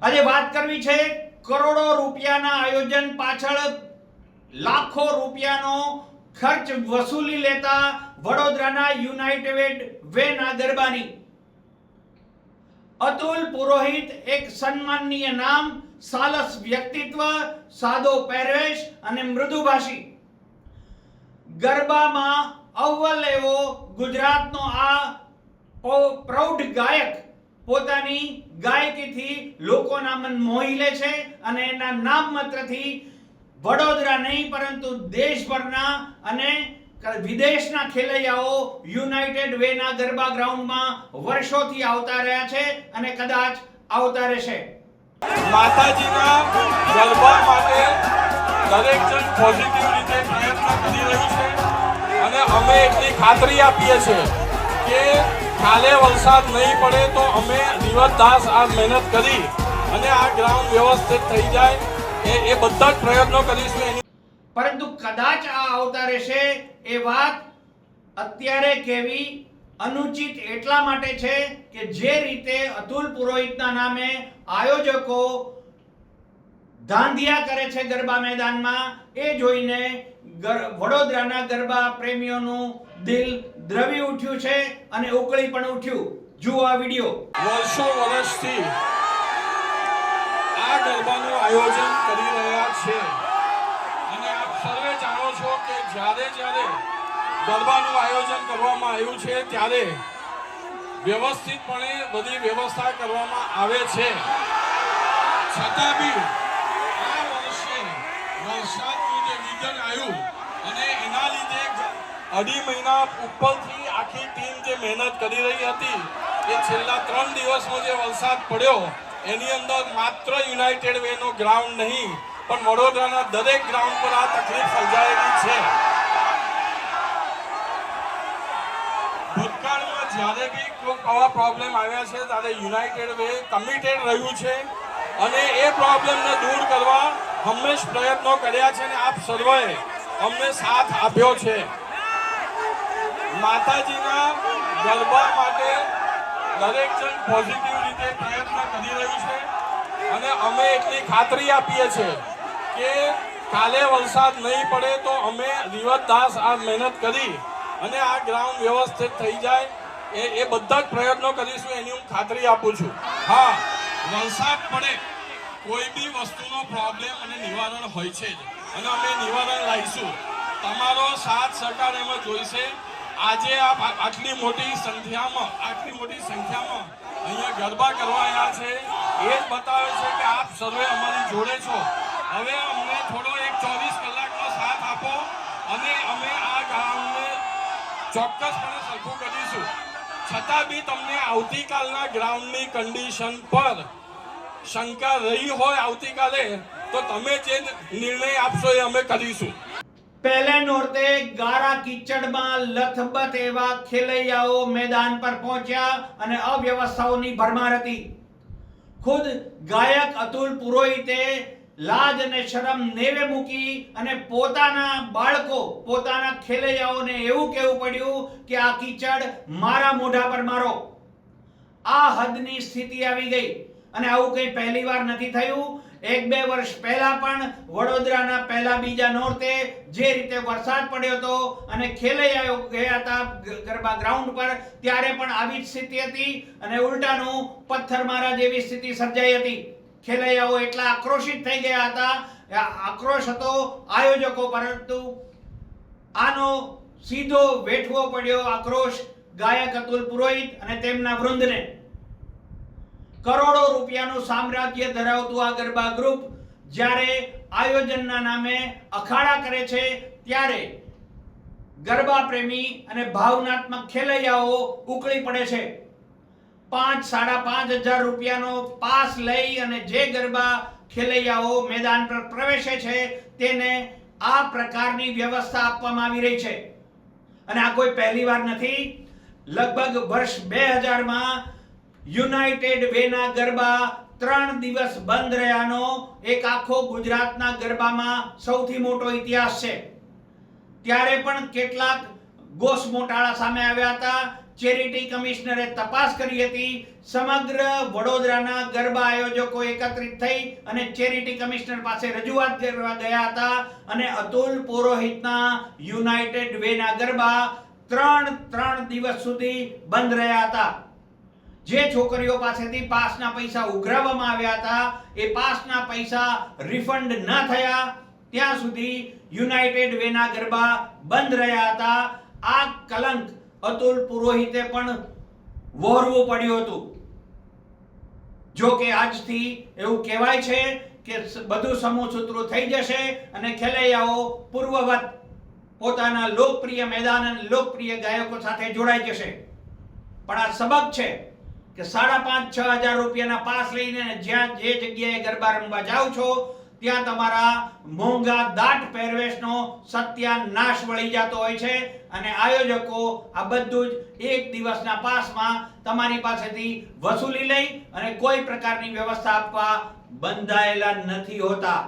આજે વાત કરવી છે કરોડો રૂપિયાના આયોજન પાછળ લાખો રૂપિયાનો ખર્ચ વસૂલી લેતા વડોદરાના યુનાઇટેડ વેના ગરબાની. અતુલ પુરોહિત એક સન્માનનીય નામ, સાલસ વ્યક્તિત્વ, સાદો પહેરવેશ અને મૃદુભાષી. ગરબામાં અવ્વલ એવો ગુજરાતનો આ પ્રૌઢ ગાયક પોતાની ગાયકીથી લોકોના મન મોહી લે છે અને એના નામ માત્રથી વડોદરા નહીં પરંતુ દેશભરના અને વિદેશના ખેલૈયાઓ યુનાઇટેડ વેના ગરબા ગ્રાઉન્ડમાં વર્ષોથી આવતા રહ્યા છે અને કદાચ આવતા રહેશે. માતાજીના ગરબા માટે દરેક જણ પોઝિટિવ રીતે પ્રયત્ન કરી રહ્યું છે અને અમે એટલી ખાતરી આપીએ છીએ કે કાલે વરસાદ નહીં પડે તો અમે દિવસ-રાત આ મહેનત કરી અને આ ગ્રાઉન્ડ વ્યવસ્થિત થઈ જાય એ બધા જ પ્રયત્નો કરીશું. પરંતુ કદાચ આ આવતા રહેશે એ વાત અત્યારે કહેવી અનુચિત એટલા માટે છે કે જે રીતે અતુલ પુરોહિતના નામે આયોજકો ધાંધિયા કરે છે ગરબા મેદાનમાં, એ જોઈને વડોદરાના ગરબા પ્રેમીઓનું દિલ દ્રવી ઉઠ્યું છે અને ઉકળી પણ ઉઠ્યું. જુઓ આ વિડિયો. વર્ષો વર્ષથી આ ગરબાનું આયોજન કરી રહ્યા છે અને આપ સર્વે જાણો છો કે જ્યારે ગરબાનું આયોજન કરવામાં આવ્યું છે ત્યારે વ્યવસ્થિતપણે બધી વ્યવસ્થા કરવામાં આવે છે. છતાં બી આ વર્ષે વરસાદનું જે વિઘન આવ્યું અને એના લીધે 2.5 મહિના ઉપરથી આખી ટીમ જે મહેનત કરી રહી હતી એ છેલ્લા 3 દિવસમાં જે વરસાદ પડ્યો એની અંદર માત્ર યુનાઇટેડ વેનો ગ્રાઉન્ડ નહીં પણ વડોદરાના દરેક ગ્રાઉન્ડ પર આ તકલીફ સર્જાયેલી છે. ભૂતકાળમાં જ્યારે બી કોઈ આવા પ્રોબ્લેમ આવ્યા છે ત્યારે યુનાઇટેડ વે કમિટેડ રહ્યું છે અને એ પ્રોબ્લેમને દૂર કરવા હંમેશ પ્રયત્નો કર્યા છે અને આપ સર્વે અમને સાથ આપ્યો છે. માતાજીના ગરબા માટે દરેક જણ પોઝિટિવ રીતે પ્રયત્ન કરી રહ્યું છે અને અમે એટલી ખાતરી આપીએ છીએ કે કાલે વરસાદ નહીં પડે તો અમે દિવસ-રાત આ મહેનત કરી અને આ ગ્રાઉન્ડ વ્યવસ્થિત થઈ જાય એ બધા જ પ્રયત્નો કરીશું એની હું ખાતરી આપું છું. હા, વરસાદ પડે કોઈ બી વસ્તુનો પ્રોબ્લેમ અને નિવારણ હોય છે અને અમે નિવારણ લાવીશું. તમારો સાથ સહકાર એમાં જોઈશે. આજે આપ આટલી મોટી સંખ્યામાં અહીંયા ગરબા કરવા આવ્યા છે એ જ બતાવે છે કે આપ સર્વે અમારી જોડે છો. હવે અમને થોડો 24 કલાકનો સાથ આપો અને અમે આ ગ્રાઉન્ડને ચોક્કસપણે સરખું કરીશું. છતાં બી તમને આવતીકાલના ગ્રાઉન્ડની કન્ડિશન પર શંકા રહી હોય આવતીકાલે તો તમે જે નિર્ણય આપશો એ અમે કરીશું. પહેલે નોરતે ગારા કીચડમાં લથબથ એવા ખેલૈયાઓ મેદાન પર પહોંચ્યા અને અવ્યવસ્થાઓની ભરમાર હતી. ખુદ ગાયક અતુલ પુરોહિતે લાજ અને શરમ નેવે મૂકી અને પોતાના બાળકો, પોતાના ખેલૈયાઓને એવું કહેવું પડ્યું કે આ કીચડ મારા મોઢા પર મારો. આ હદની સ્થિતિ આવી ગઈ અને આવું કંઈ પહેલી વાર નથી થયું. 1-2 વર્ષ પહેલા પણ વડોદરાના પહેલા બીજા નોરતે જે રીતે વરસાદ પડ્યો હતો અને ખેલૈયાઓ ગયા હતા ગરબા ગ્રાઉન્ડ પર ત્યારે પણ આવી જ સ્થિતિ હતી અને ઉલટાનું પથ્થરમારા જેવી સ્થિતિ સર્જાઈ હતી. ખેલૈયાઓ એટલા આક્રોશિત થઈ ગયા હતા, આક્રોશ હતો આયોજકો, પરંતુ આનો સીધો વેઠવો પડ્યો આક્રોશ ગાયક અતુલ પુરોહિત અને તેમના વૃંદને. કરોડો રૂપિયાનું સામ્રાજ્ય ધરાવતું આ ગરબા ગ્રુપ જ્યારે આયોજનના નામે અખાડા કરે છે ત્યારે ગરબા પ્રેમી અને ભાવનાત્મક ખેલૈયાઓ ઉકળી પડે છે. 5-5.5 હજાર રૂપિયાનો પાસ લઈ અને જે ગરબા ખેલૈયાઓ મેદાન પર પ્રવેશે છે તેને આ પ્રકારની વ્યવસ્થા આપવામાં આવી રહી છે અને આ કોઈ પહેલી વાર નથી. લગભગ વર્ષ 2000માં યુનાઇટેડ વેના ગરબા 3 દિવસ બંધ રહ્યાનો એક આખો ગુજરાતના ગરબામાં સૌથી મોટો ઇતિહાસ છે. ત્યારે પણ કેટલાક ગોસમોટાળા સામે આવ્યા હતા, ચેરિટી કમિશનરે તપાસ કરી હતી. સમગ્ર વડોદરાના ગરબા આયોજકો એકત્રિત થઈ અને ચેરિટી કમિશનર પાસે રજૂઆત કરવા ગયા હતા અને અતુલ પુરોહિતના યુનાઇટેડ વેના ગરબા ત્રણ દિવસ સુધી બંધ રહ્યા હતા. જે છોકરીઓ પાસેથી પાસના પૈસા ઉઘરાવવામાં આવ્યા હતા એ પાસના પૈસા રિફંડ ન થયા ત્યાં સુધી યુનાઇટેડ વેના ગરબા બંધ રહ્યા હતા. આ કલંક અતુલ પુરોહિતે પણ વહોરવું પડ્યું હતું. જો કે આજથી એવું કહેવાય છે કે બધું સમૂહસૂત્રો થઈ જશે અને ખેલૈયાઓ પૂર્વવત પોતાના લોકપ્રિય મેદાન અને લોકપ્રિય ગાયકો સાથે જોડાઈ જશે. પણ આ સબક છે કે 5,500-6,000 રૂપિયાના પાસ લઈને જ્યાં જે જગ્યાએ ગરબા રમવા જાઓ છો ત્યાં તમારા મોંઘા દાટ પહેરવેશનો સત્યાનાશ વળી જતો હોય છે અને આયોજકો આ બધું જ એક દિવસના પાસમાં તમારી પાસેથી વસૂલી લઈ અને કોઈ પ્રકારની વ્યવસ્થા આપવા બંધાયેલા નથી હોતા.